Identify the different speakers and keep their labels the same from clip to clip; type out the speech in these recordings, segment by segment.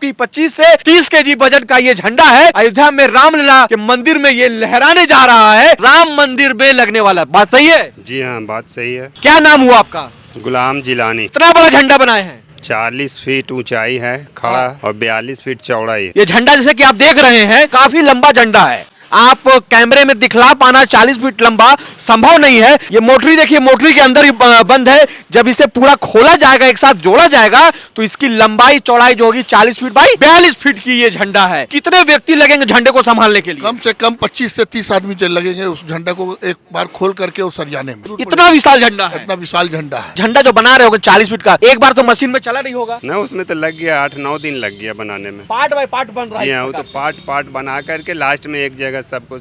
Speaker 1: की 25 से 30 केजी वजन का ये झंडा है। अयोध्या में रामलला के मंदिर में ये लहराने जा रहा है। राम मंदिर में लगने वाला, बात सही है?
Speaker 2: जी हाँ, बात सही है।
Speaker 1: क्या नाम हुआ आपका?
Speaker 2: गुलाम जिलानी।
Speaker 1: इतना बड़ा झंडा बनाए हैं?
Speaker 2: 40 फीट ऊंचाई है खड़ा और 42 फीट चौड़ाई है।
Speaker 1: ये झंडा जैसे कि आप देख रहे हैं काफी लंबा झंडा है। आप कैमरे में दिखला पाना 40 फीट लंबा संभव नहीं है। ये मोटरी देखिए, मोटरी के अंदर ही बंद है। जब इसे पूरा खोला जाएगा, एक साथ जोड़ा जाएगा, तो इसकी लंबाई चौड़ाई जो होगी 40 फीट बाई 42 फीट की ये झंडा है। कितने व्यक्ति लगेंगे झंडे को संभालने के लिए?
Speaker 3: कम से कम 25 से 30 आदमी लगेंगे उस झंडा को एक बार खोल करके उस सरियाने में।
Speaker 1: इतना विशाल झंडा है?
Speaker 3: इतना विशाल झंडा है।
Speaker 1: झंडा जो बना रहे होगे 40 फीट का, एक बार तो मशीन में चला नहीं होगा
Speaker 2: ना? उसमें तो लग गया 8-9 दिन लग गया बनाने में।
Speaker 1: पार्ट बाय पार्ट बन रहा है।
Speaker 2: जी हाँ, वो तो पार्ट बना करके लास्ट में एक जगह सबको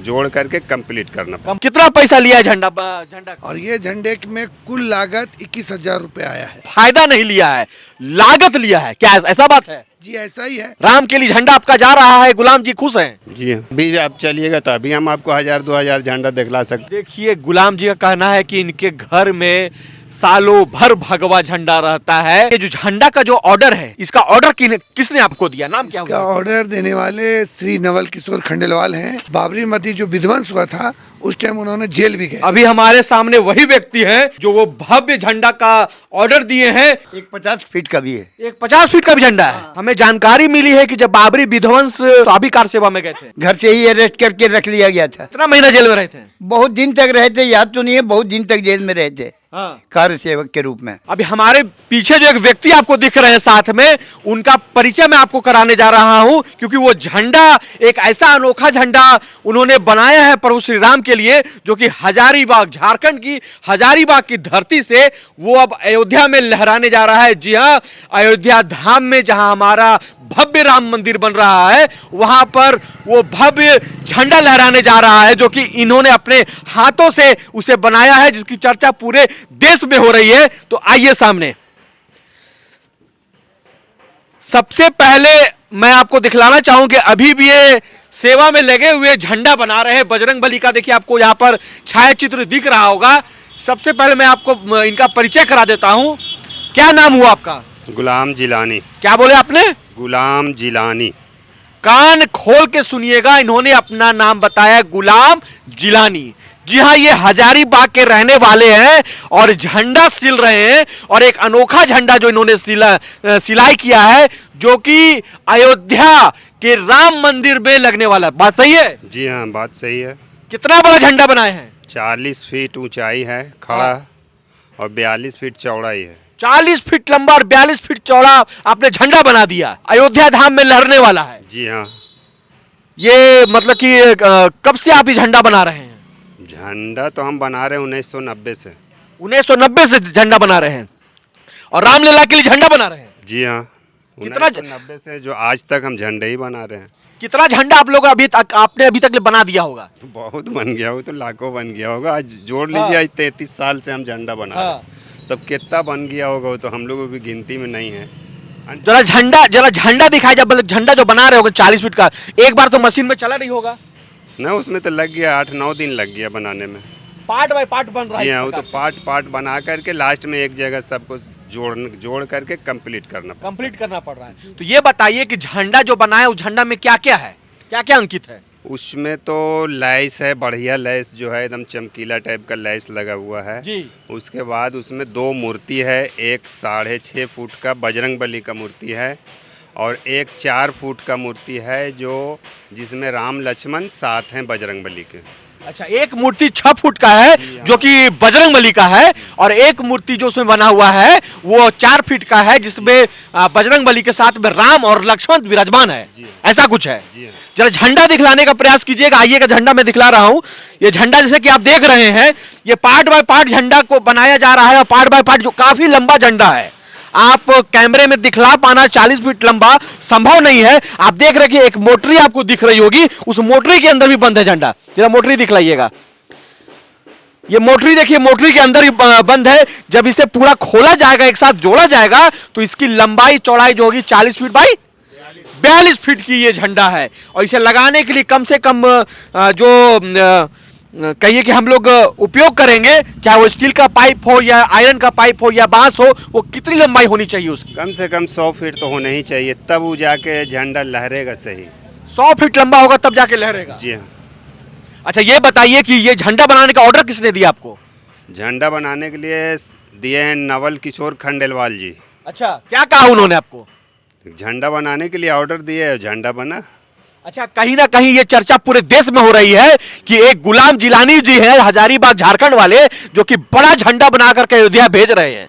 Speaker 2: जोड़ करके कंप्लीट करना।
Speaker 1: कितना पैसा लिया है झंडा का?
Speaker 4: और ये झंडे में कुल लागत 21,000 रुपए आया है।
Speaker 1: फायदा नहीं लिया है, लागत लिया है। क्या ऐसा बात है?
Speaker 4: जी ऐसा ही है।
Speaker 1: राम के लिए झंडा आपका जा रहा है, गुलाम जी खुश हैं?
Speaker 2: जी हाँ, अभी आप चलिएगा तो अभी हम आपको 1000-2000 झंडा दिखला सकते।
Speaker 1: देखिए, गुलाम जी का कहना है कि इनके घर में सालों भर भगवा झंडा रहता है। ये जो झंडा का जो ऑर्डर है, इसका ऑर्डर किसने आपको दिया? नाम क्या
Speaker 4: इसका
Speaker 1: हुआ?
Speaker 4: ऑर्डर देने वाले श्री नवल किशोर खंडेलवाल हैं। बाबरी मस्जिद जो विध्वंस हुआ था उस टाइम उन्होंने जेल भी गए।
Speaker 1: अभी हमारे सामने वही व्यक्ति हैं जो वो भव्य झंडा का ऑर्डर दिए हैं।
Speaker 5: एक 50 फीट का भी है।
Speaker 1: एक 50 फीट का भी झंडा है। हमें जानकारी मिली है कि जब बाबरी विध्वंस स्वाभी कार सेवा में गए थे,
Speaker 5: घर से ही अरेस्ट करके रख लिया गया था।
Speaker 1: कितना महीना जेल में रहे थे?
Speaker 5: बहुत दिन तक रहे थे, याद तो नहीं है, बहुत दिन तक जेल में रहे थे।
Speaker 1: हाँ।
Speaker 5: कार्य सेवक के रूप में।
Speaker 1: अभी हमारे पीछे जो एक व्यक्ति आपको दिख रहे हैं साथ में, उनका परिचय मैं आपको कराने जा रहा हूं, क्योंकि वो झंडा एक ऐसा अनोखा झंडा उन्होंने बनाया है प्रभु श्री राम के लिए, जो कि हजारीबाग, झारखंड की हजारीबाग की धरती से वो अब अयोध्या में लहराने जा रहा है। जी हाँ, अयोध्या धाम में जहां हमारा भव्य राम मंदिर बन रहा है, वहां पर वो भव्य झंडा लहराने जा रहा है, जो कि इन्होंने अपने हाथों से उसे बनाया है, जिसकी चर्चा पूरे देश में हो रही है। तो आइए सामने। सबसे पहले मैं आपको दिखलाना चाहूं कि अभी भी ये सेवा में लगे हुए झंडा बना रहे हैं बजरंगबली का। देखिए, आपको यहां पर छायाचित्र दिख रहा होगा। सबसे पहले मैं आपको इनका परिचय करा देता हूं। क्या नाम हुआ आपका?
Speaker 2: गुलाम जिलानी।
Speaker 1: क्या बोले आपने?
Speaker 2: गुलाम जिलानी।
Speaker 1: कान खोल के सुनिएगा, इन्होंने अपना नाम बताया, गुलाम जिलानी। जी हाँ, ये हजारीबाग के रहने वाले हैं और झंडा सिल रहे हैं। और एक अनोखा झंडा जो इन्होंने सिलाई किया है, जो कि अयोध्या के राम मंदिर में लगने वाला। बात सही है?
Speaker 2: जी हाँ, बात सही है।
Speaker 1: कितना बड़ा झंडा बनाए हैं?
Speaker 2: 40 फीट ऊंचाई है खड़ा और 42 फीट चौड़ाई है।
Speaker 1: 40 फीट लंबा और 42 फीट चौड़ा आपने झंडा बना दिया। अयोध्या धाम में लहरने वाला है।
Speaker 2: जी हाँ।
Speaker 1: ये मतलब कि कब से आप ये झंडा बना रहे हैं?
Speaker 2: झंडा तो हम बना रहे हैं 1990 से।
Speaker 1: 1990 से झंडा बना रहे हैं और रामलीला के लिए झंडा बना रहे हैं?
Speaker 2: जी हाँ, 1990 से जो आज तक हम झंडे ही बना रहे हैं।
Speaker 1: कितना झंडा आप लोग आपने अभी तक बना दिया होगा?
Speaker 2: बहुत बन गया हो, तो लाखों बन गया होगा। आज जोड़ लीजिए, आज 33 साल से हम झंडा बना रहे हैं, तब कितना बन गया होगा, तो हम लोगों की गिनती में नहीं है।
Speaker 1: जरा झंडा दिखाई, जब झंडा जो बना रहे होगे 40 फीट का, एक बार तो मशीन में चला नहीं होगा
Speaker 2: ना? उसमें तो लग गया 8-9 दिन लग गया बनाने में।
Speaker 1: पार्ट बाय पार्ट बन रहा है।
Speaker 2: जी हाँ, वो तो पार्ट बना करके लास्ट में एक जगह सबको जोड़ करके कंप्लीट करना
Speaker 1: पड़ रहा है। तो ये बताइए कि झंडा जो बना है, उस झंडा में क्या क्या है, क्या क्या अंकित है?
Speaker 2: उसमें तो लैस है, बढ़िया लैस जो है, एकदम चमकीला टाइप का लैस लगा हुआ है जी। उसके बाद उसमें 2 मूर्ति है, एक 6.5 फुट का बजरंगबली का मूर्ति है और एक 4 फुट का मूर्ति है, जो जिसमें राम लक्ष्मण साथ हैं बजरंगबली के। अच्छा, एक मूर्ति 6 फुट का है जो कि बजरंगबली का है, और एक मूर्ति जो उसमें बना हुआ है वो 4 फीट का है, जिसमें बजरंगबली के साथ में राम और लक्ष्मण विराजमान है। ऐसा कुछ है। जरा झंडा दिखलाने का प्रयास कीजिएगा। आइएगा, झंडा मैं दिखला रहा हूँ। ये झंडा जैसे कि आप देख रहे हैं, ये पार्ट बाय पार्ट झंडा को बनाया जा रहा है, और पार्ट बाय पार्ट जो काफी लंबा झंडा है। आप कैमरे में दिखला पाना 40 फीट लंबा संभव नहीं है। आप देख रहे हैं कि एक मोटरी आपको दिख रही होगी, उस मोटरी के अंदर भी बंद है झंडा। जरा मोटरी दिखलाइएगा। ये मोटरी देखिए, मोटरी के अंदर ही बंद है। जब इसे पूरा खोला जाएगा, एक साथ जोड़ा जाएगा, तो इसकी लंबाई चौड़ाई जो होगी 40 फीट बाई 42 फीट की ये झंडा है। और इसे लगाने के लिए कम से कम जो
Speaker 1: कहिए कि हम लोग उपयोग करेंगे, चाहे वो स्टील का पाइप हो या आयरन का पाइप हो या बांस हो, वो कितनी लंबाई होनी चाहिए उसकी?
Speaker 2: कम से कम 100 फीट तो होना ही चाहिए, तब वो जाके झंडा लहरेगा सही।
Speaker 1: 100 फीट लंबा होगा तब जाके लहरेगा।
Speaker 2: जी हाँ।
Speaker 1: अच्छा ये बताइए कि ये झंडा बनाने का ऑर्डर किसने दिया आपको?
Speaker 2: झंडा बनाने के लिए दिए हैं नवल किशोर खंडेलवाल जी।
Speaker 1: अच्छा, क्या कहा उन्होंने आपको?
Speaker 2: झंडा बनाने के लिए ऑर्डर दिए, झंडा बना।
Speaker 1: अच्छा, कहीं ना कहीं ये चर्चा पूरे देश में हो रही है कि एक गुलाम जिलानी जी हैं हजारीबाग झारखंड वाले, जो कि बड़ा झंडा बना करके अयोध्या भेज रहे हैं।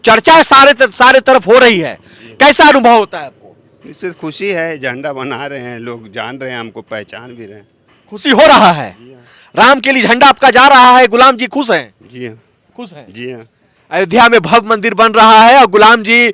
Speaker 1: चर्चा सारे तरफ हो रही है। कैसा अनुभव होता है आपको?
Speaker 2: इससे खुशी है, झंडा बना रहे हैं, लोग जान रहे हैं, हमको पहचान भी रहे हैं।
Speaker 1: खुशी हो रहा है, राम के लिए झंडा आपका जा रहा है। गुलाम जी खुश हैं?
Speaker 2: जी हाँ।
Speaker 1: खुश हैं।
Speaker 2: जी हाँ।
Speaker 1: अयोध्या में भव्य मंदिर बन रहा है और गुलाम जी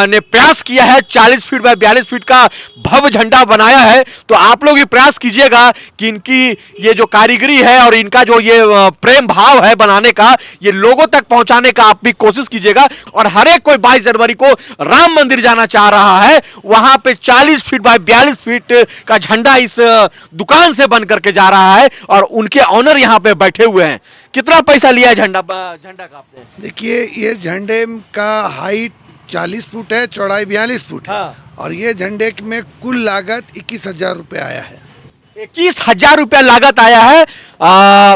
Speaker 1: ने प्रयास किया है, 40 फीट बाय 42 फीट का भव्य झंडा बनाया है। तो आप लोग भी प्रयास कीजिएगा कि इनकी ये जो कारीगरी है और इनका जो ये प्रेम भाव है बनाने का, ये लोगों तक पहुंचाने का आप भी कोशिश कीजिएगा। और हर एक कोई 22 जनवरी को राम मंदिर जाना चाह रहा है, वहां पे 40 फीट बाय 42 फीट का झंडा इस दुकान से बन करके जा रहा है और उनके ऑनर यहाँ पे बैठे हुए हैं। कितना पैसा लिया है झंडा का आपने?
Speaker 4: देखिए, ये झंडे का हाइट 40 फुट है, चौड़ाई 42 फुट है।
Speaker 1: हाँ।
Speaker 4: और ये झंडे में कुल लागत 21,000 रुपये आया है।
Speaker 1: 21,000 रुपया लागत आया है,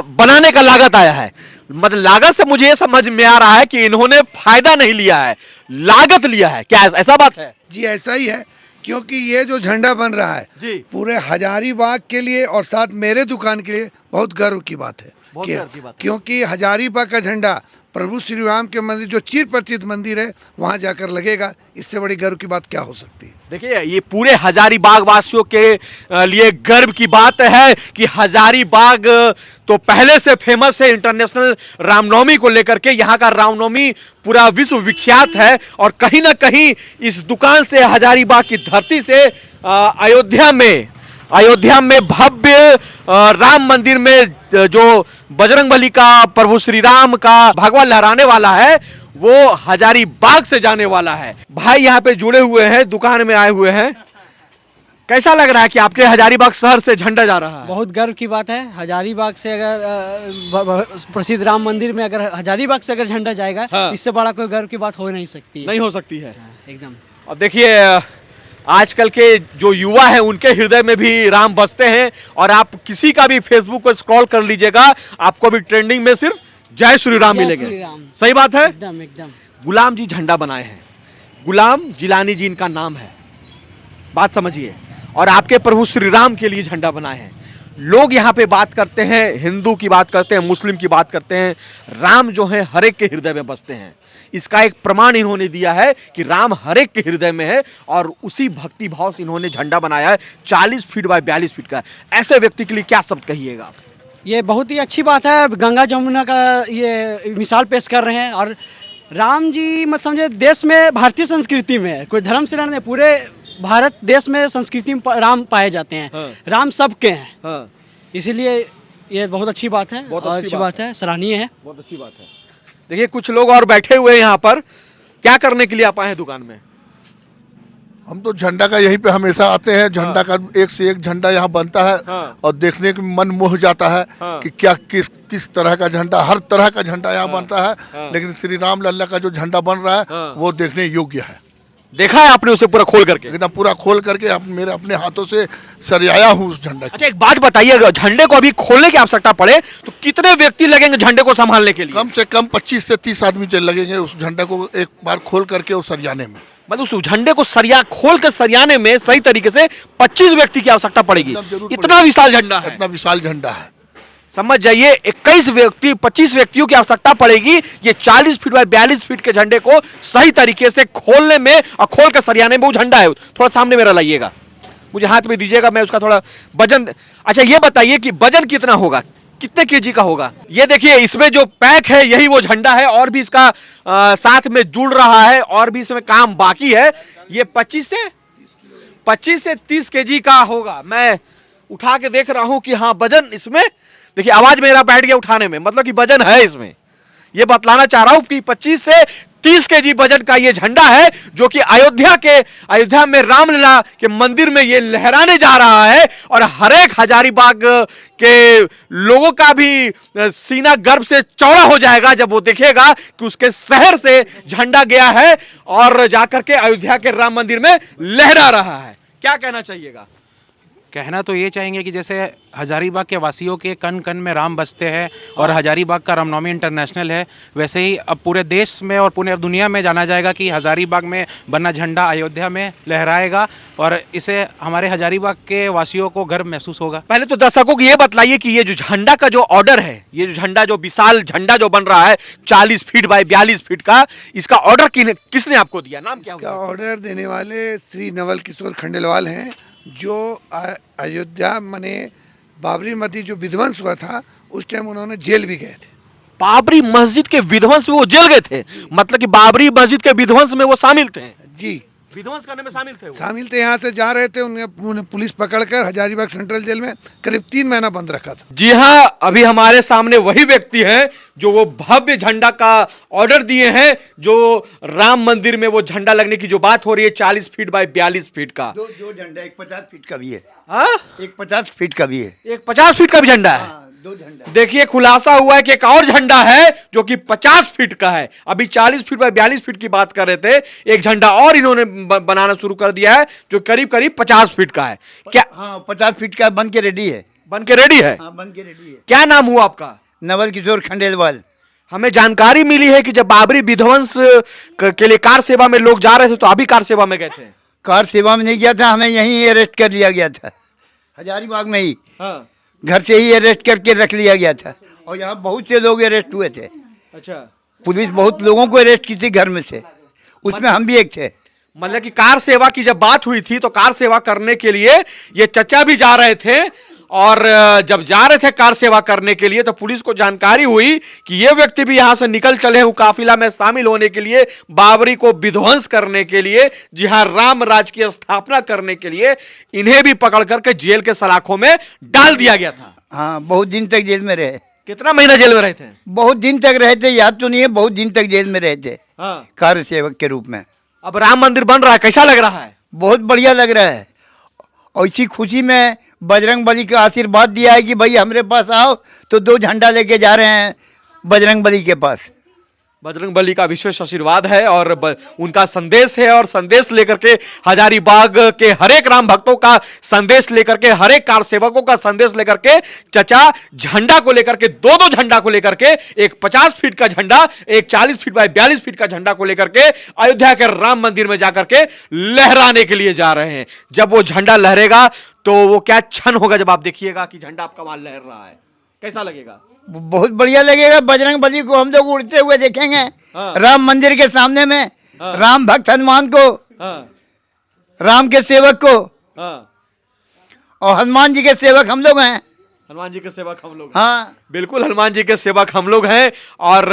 Speaker 1: बनाने का लागत आया है। मतलब लागत से मुझे ये समझ में आ रहा है कि इन्होंने फायदा नहीं लिया है, लागत लिया है। क्या ऐसा बात है?
Speaker 4: जी ऐसा ही है, क्योंकि ये जो झंडा बन रहा है
Speaker 1: जी।
Speaker 4: पूरे हजारीबाग के लिए और साथ मेरे दुकान के लिए बहुत गर्व की बात है।
Speaker 1: बहुत गर्व की बात है।
Speaker 4: क्योंकि हजारीबाग का झंडा प्रभु श्री राम के मंदिर, जो चिर परिचित मंदिर है, वहाँ जाकर लगेगा। इससे बड़ी गर्व की बात क्या हो सकती है?
Speaker 1: देखिए, ये पूरे हजारीबाग वासियों के लिए गर्व की बात है कि हजारीबाग तो पहले से फेमस है इंटरनेशनल रामनवमी को लेकर के। यहाँ का रामनवमी पूरा विश्व विख्यात है और कहीं ना कहीं इस दुकान से, हजारीबाग की धरती से अयोध्या में भव्य राम मंदिर में जो बजरंगबली का, प्रभु श्री राम का भगवा लहराने वाला है, वो हजारीबाग से जाने वाला है। भाई यहाँ पे जुड़े हुए हैं, दुकान में आए हुए हैं। कैसा लग रहा है कि आपके हजारीबाग शहर से झंडा जा रहा है?
Speaker 6: बहुत गर्व की बात है। हजारीबाग से अगर प्रसिद्ध राम मंदिर में अगर हजारीबाग से अगर झंडा जाएगा,
Speaker 1: हाँ।
Speaker 6: इससे बड़ा कोई गर्व की बात हो नहीं सकती है।
Speaker 1: नहीं हो सकती है।
Speaker 6: एकदम।
Speaker 1: अब देखिए, आजकल के जो युवा हैं उनके हृदय में भी राम बसते हैं और आप किसी का भी फेसबुक को स्क्रॉल कर लीजिएगा, आपको भी ट्रेंडिंग में सिर्फ जय श्री राम
Speaker 6: जय
Speaker 1: मिलेंगे।
Speaker 6: श्री राम।
Speaker 1: सही बात है।
Speaker 6: एकदम एकदम।
Speaker 1: गुलाम जी झंडा बनाए हैं, गुलाम जिलानी जी इनका नाम है, बात समझिए। और आपके प्रभु श्री राम के लिए झंडा बनाए हैं। लोग यहाँ पे बात करते हैं, हिंदू की बात करते हैं, मुस्लिम की बात करते हैं, राम जो है हर एक के हृदय में बसते हैं। इसका एक प्रमाण इन्होंने दिया है कि राम हर एक के हृदय में है और उसी भक्ति भाव से इन्होंने झंडा बनाया है 40 फीट बाय 42 फीट का। ऐसे व्यक्ति के लिए क्या शब्द कहिएगा आप?
Speaker 6: ये बहुत ही अच्छी बात है। गंगा जमुना का ये मिसाल पेश कर रहे हैं और राम जी मत समझे, देश में भारतीय संस्कृति में कोई धर्म से नहीं, पूरे भारत देश में संस्कृति में राम पाए जाते हैं।
Speaker 1: हाँ।
Speaker 6: राम सबके हैं।
Speaker 1: हाँ।
Speaker 6: इसीलिए ये बहुत अच्छी बात है।
Speaker 1: बहुत
Speaker 6: और
Speaker 1: अच्छी
Speaker 6: अच्छी
Speaker 1: बात
Speaker 6: बात है, सराहनीय है।
Speaker 1: बहुत अच्छी बात है। देखिए, कुछ लोग और बैठे हुए हैं यहाँ पर। क्या करने के लिए आप आए हैं दुकान में?
Speaker 3: हम तो झंडा का यहीं पे हमेशा आते हैं। झंडा का एक से एक झंडा यहाँ बनता है।
Speaker 1: हाँ।
Speaker 3: और देखने के मन मोह जाता है।
Speaker 1: हाँ।
Speaker 3: कि क्या किस तरह का झंडा, हर तरह का झंडा यहाँ बनता है।
Speaker 1: हाँ।
Speaker 3: लेकिन श्री राम लल्ला का जो झंडा बन रहा है,
Speaker 1: हाँ।
Speaker 3: वो देखने योग्य है।
Speaker 1: देखा है आपने उसे पूरा खोल करके?
Speaker 3: एकदम पूरा खोल करके मेरे अपने हाथों से सरियाया हूँ उस झंडा को।
Speaker 1: अच्छा, एक बात बताइए, अगर झंडे को अभी खोलने की आवश्यकता पड़े तो कितने व्यक्ति लगेंगे झंडे को संभालने के लिए?
Speaker 3: कम से कम 25 से 30 आदमी लगेंगे उस झंडे को एक बार खोल करके और सरियाने में।
Speaker 1: मतलब उस झंडे को खोल कर सरियाने में सही तरीके से 25 व्यक्ति की आवश्यकता पड़ेगी।
Speaker 3: एकदम जरूर
Speaker 1: इतना विशाल झंडा है।
Speaker 3: इतना विशाल झंडा है।
Speaker 1: समझ जाइए, 25 व्यक्तियों की आवश्यकता पड़ेगी ये 40 फीट बाय 42 फीट के झंडे को सही तरीके से खोलने में और खोल कर सरियाने में। वो झंडा है, थोड़ा सामने मेरा लाइएगा, मुझे हाथ में दीजिएगा, मैं उसका थोड़ा वजन। अच्छा ये बताइए कि वजन कितना होगा, कितने केजी का होगा? ये देखिए, इसमें जो पैक है यही वो झंडा है और भी इसका साथ में जुड़ रहा है और भी इसमें काम बाकी है। ये 25 से 30 केजी का होगा। मैं उठा के देख रहा हूं कि हाँ वजन इसमें, देखिए आवाज मेरा बैठ गया उठाने में, मतलब कि वजन है इसमें। ये बतलाना चाह रहा हूं कि 25 से 30 केजी वजन का ये झंडा है जो कि अयोध्या में रामलला के मंदिर में ये लहराने जा रहा है। और हर एक हजारीबाग के लोगों का भी सीना गर्व से चौड़ा हो जाएगा जब वो देखेगा कि उसके शहर से झंडा गया है और जाकर के अयोध्या के राम मंदिर में लहरा रहा है। क्या कहना चाहिएगा?
Speaker 7: कहना तो ये चाहेंगे कि जैसे हजारीबाग के वासियों के कण कण में राम बसते हैं और हजारीबाग का रामनवमी इंटरनेशनल है, वैसे ही अब पूरे देश में और पूरे दुनिया में जाना जाएगा कि हजारीबाग में बना झंडा अयोध्या में लहराएगा और इसे हमारे हजारीबाग के वासियों को गर्व महसूस होगा।
Speaker 1: पहले तो दर्शकों को ये बतलाइए कि ये जो झंडा का जो ऑर्डर है, ये जो झंडा, जो विशाल झंडा जो बन रहा है 40 फीट बाय 42 फीट का, इसका ऑर्डर किसने आपको दिया? नाम क्या
Speaker 4: इसका
Speaker 1: होगा?
Speaker 4: ऑर्डर देने वाले श्री नवल किशोर खंडेलवाल हैं, जो अयोध्या मने बाबरी मस्जिद जो विध्वंस हुआ था उस टाइम उन्होंने जेल भी गए थे।
Speaker 1: बाबरी मस्जिद के विध्वंस में वो जेल गए थे, मतलब कि बाबरी मस्जिद के विध्वंस में वो शामिल थे?
Speaker 4: जी,
Speaker 1: विध्वंस करने में शामिल थे वो।
Speaker 4: शामिल थे। यहाँ से जा रहे थे, उन्हें पुलिस पकड़कर हजारीबाग सेंट्रल जेल में करीब 3 महीना बंद रखा था।
Speaker 1: जी हाँ, अभी हमारे सामने वही व्यक्ति हैं जो वो भव्य झंडा का ऑर्डर दिए हैं, जो राम मंदिर में वो झंडा लगने की जो बात हो रही है 40 फीट बाय 42 फीट का।
Speaker 5: दो झंडा, एक 50 फीट का भी है।
Speaker 1: हाँ?
Speaker 5: एक 50 फीट का भी है।
Speaker 1: एक 50 फीट का भी झंडा है।
Speaker 5: हाँ, 2 झंडा।
Speaker 1: देखिए, खुलासा हुआ है कि एक और झंडा है जो कि 50 फीट का है। अभी 40 फीट बाय 42 फीट की बात कर रहे थे, एक झंडा और इन्होंने बनाना शुरू कर दिया है जो करीब करीब 50 फीट का है। क्या?
Speaker 5: हाँ, 50 फीट का बन के रेडी है।
Speaker 1: बन के रेडी है?
Speaker 5: हाँ, बन के रेडी है।
Speaker 1: क्या नाम हुआ आपका?
Speaker 5: नवल किशोर खंडेलवाल।
Speaker 1: हमें जानकारी मिली है कि जब बाबरी विध्वंस के लिए कार सेवा में लोग जा रहे थे तो अभी कार सेवा में गए थे।
Speaker 5: कार सेवा में नहीं गया था, हमें यहीं अरेस्ट कर लिया गया था, हजारीबाग में ही।
Speaker 1: हाँ।
Speaker 5: घर से ही अरेस्ट करके रख लिया गया था और यहाँ बहुत से लोग अरेस्ट हुए थे।
Speaker 1: अच्छा,
Speaker 5: पुलिस बहुत लोगों को अरेस्ट की थी घर में से, उसमें हम भी एक थे।
Speaker 1: मतलब कि कार सेवा की जब बात हुई थी तो कार सेवा करने के लिए ये चचा भी जा रहे थे और जब जा रहे थे कार सेवा करने के लिए तो पुलिस को जानकारी हुई कि ये व्यक्ति भी यहां से निकल चले हैं काफिला में शामिल होने के लिए, बाबरी को विध्वंस करने के लिए, जी हां, राम राज्य की स्थापना करने के लिए। इन्हें भी पकड़ करके जेल के सलाखों में डाल दिया गया था।
Speaker 5: हाँ, बहुत दिन तक जेल में रहे।
Speaker 1: कितना महीना जेल में रहे थे?
Speaker 5: बहुत दिन तक रहे थे, याद तो नहीं है, बहुत दिन तक जेल में रहे थे।
Speaker 1: हाँ।
Speaker 5: कार्य सेवक के रूप में।
Speaker 1: अब राम मंदिर बन रहा है, कैसा लग रहा है?
Speaker 5: बहुत बढ़िया लग रहा है। और इसी खुशी में बजरंग बली का आशीर्वाद दिया है कि भाई हमारे पास आओ, तो 2 झंडा लेके जा रहे हैं बजरंग बली के पास।
Speaker 1: बजरंग बली का विशेष आशीर्वाद है और उनका संदेश है, और संदेश लेकर के हजारीबाग के हरेक राम भक्तों का संदेश लेकर के, हरेक कार सेवकों का संदेश लेकर के चचा झंडा को लेकर के, 2-2 झंडा को लेकर के, एक 50 फीट का झंडा, एक 40 फीट बाय 42 फीट का झंडा को लेकर के अयोध्या के राम मंदिर में जाकर के लहराने के लिए जा रहे हैं। जब वो झंडा लहरेगा तो वो क्या क्षण होगा जब आप देखिएगा कि झंडा आपका वहां लहर रहा है, कैसा लगेगा?
Speaker 5: बहुत बढ़िया लगेगा। बजरंग बली को हम लोग उड़ते हुए देखेंगे।
Speaker 1: हाँ।
Speaker 5: राम मंदिर के सामने में।
Speaker 1: हाँ।
Speaker 5: राम भक्त हनुमान को,
Speaker 1: हाँ,
Speaker 5: राम के सेवक को,
Speaker 1: हाँ।
Speaker 5: और हनुमान जी के सेवक हम लोग हैं।
Speaker 1: हनुमान जी के सेवक हम लोग हैं।
Speaker 5: हाँ,
Speaker 1: बिल्कुल, हनुमान जी के सेवक हम लोग हैं। और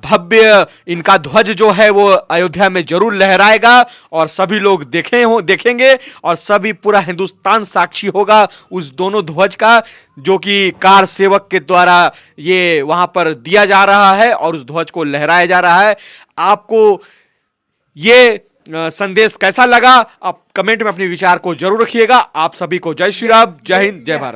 Speaker 1: भव्य इनका ध्वज जो है वो अयोध्या में जरूर लहराएगा और सभी लोग देखेंगे और सभी पूरा हिंदुस्तान साक्षी होगा उस दोनों ध्वज का, जो कि कार सेवक के द्वारा ये वहां पर दिया जा रहा है और उस ध्वज को लहराया जा रहा है। आपको ये संदेश कैसा लगा? आप कमेंट में अपने विचार को जरूर रखिएगा। आप सभी को जय श्री राम, जय हिंद, जय भारत।